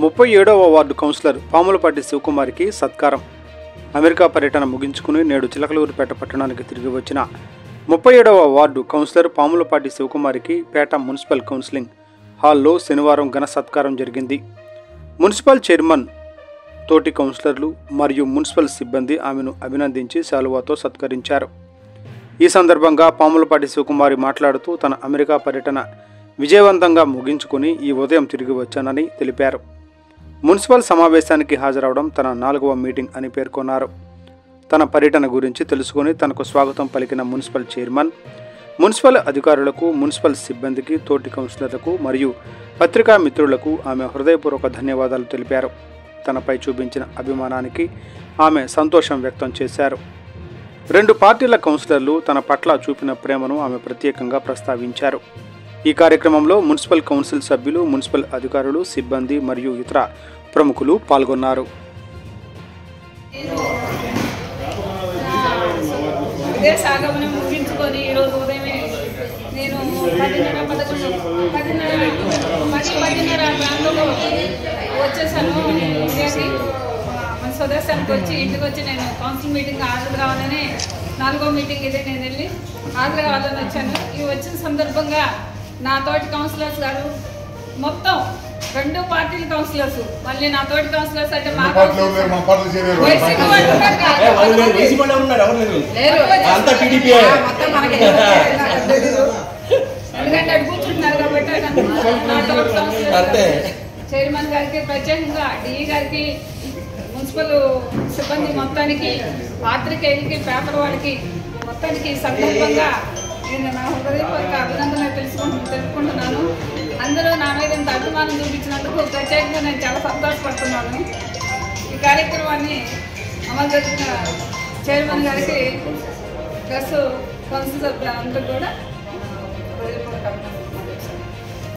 37వ ward councillor Pamulapati శివకుమారికి సత్కారం. America పర్యటన ముగించుకుని నేడు చిలకలూరిపేట పట్టణానికి తిరిగి వచ్చిన 37వ వార్డు కౌన్సిలర్ పాములపాటి శివకుమారికి పేట మున్సిపల్ కౌన్సిలింగ్ హాల్లో శనివారం ఘన సత్కారం జరిగింది. మున్సిపల్ చైర్మన్, తోటి కౌన్సిలర్లు మరియు మున్సిపల్ సిబ్బంది ఆమెను అభినందించి శాలువాతో సత్కరించారు. ఈ సందర్భంగా పాములపాటి శివకుమారి మాట్లాడుతూ తన అమెరికా పర్యటన విజయవంతంగా ముగించుకుని ఈ ఉదయం తిరిగి వచ్చానని తెలిపారు. మున్సిపల్ సమావేశానికి హాజరవడం తన 4వ మీటింగ్ అని పేర్కొన్నారు. తన పర్యటన గురించి తెలుసుకుని తనకు స్వాగతం పలికిన మున్సిపల్ చైర్మన్, మున్సిపల్ అధికారులకు, మున్సిపల్ సిబ్బందికి, తోటి కౌన్సిలర్లకు మరియు పత్రికా మిత్రులకు ఆమె హృదయపూర్వక ధన్యవాదాలు తెలిపారు. తనపై చూపించిన అభిమానానికి ఆమె సంతోషం వ్యక్తం చేశారు. 2 పార్టీల కౌన్సిలర్లు తన పట్ల చూపిన ప్రేమను ఆమె ప్రత్యేకంగా ప్రస్తావించారు. ఈ కార్యక్రమంలో మున్సిపల్ కౌన్సిల్ సభ్యులు, మున్సిపల్ అధికారులు, సిబ్బంది మరియు ఇతర ప్రముఖులు పాల్గొన్నారు. ముగించుకొని ఈరోజు ఉదయమే నేను 10:30 ప్రాంతంలో వచ్చేసాను. ఇండియాకి మన స్వదేశానికి వచ్చి ఇంటికి వచ్చి నేను కౌన్సిల్ మీటింగ్ హాజరు కావాలని 4వ మీటింగ్ ఇదే నేను వెళ్ళి హాజరు కావాలని వచ్చాను. ఈ వచ్చిన సందర్భంగా నా తోటి కౌన్సిలర్స్ గారు మొత్తం 2 పార్టీల కౌన్సిలర్స్, మళ్ళీ నా తోటి కౌన్సిలర్స్ అంటే ఎందుకంటే అటు కూర్చుంటున్నారు కాబట్టి నా తోటి కౌన్సిలర్ చైర్మన్ గారికి, ప్రత్యేకంగా డిఈ గారికి, మున్సిపల్ సిబ్బంది మొత్తానికి, పాత్రికేయులకి, పేపర్ వాళ్ళకి మొత్తానికి ఈ సందర్భంగా నేను నా హృదయపూర్వక అభినందనలు తెలుపుకుంటున్నాను. అందరూ నా మీద ఇంత అభిమానం చూపించినందుకు ప్రత్యేకంగా నేను చాలా సంతోషపడుతున్నాను. ఈ కార్యక్రమాన్ని అమలు జరిపిన చైర్మన్ గారికి, ప్లస్ కౌన్సిల్ సభ్యులందరూ కూడా హృదయపూర్వక అభినందనలు.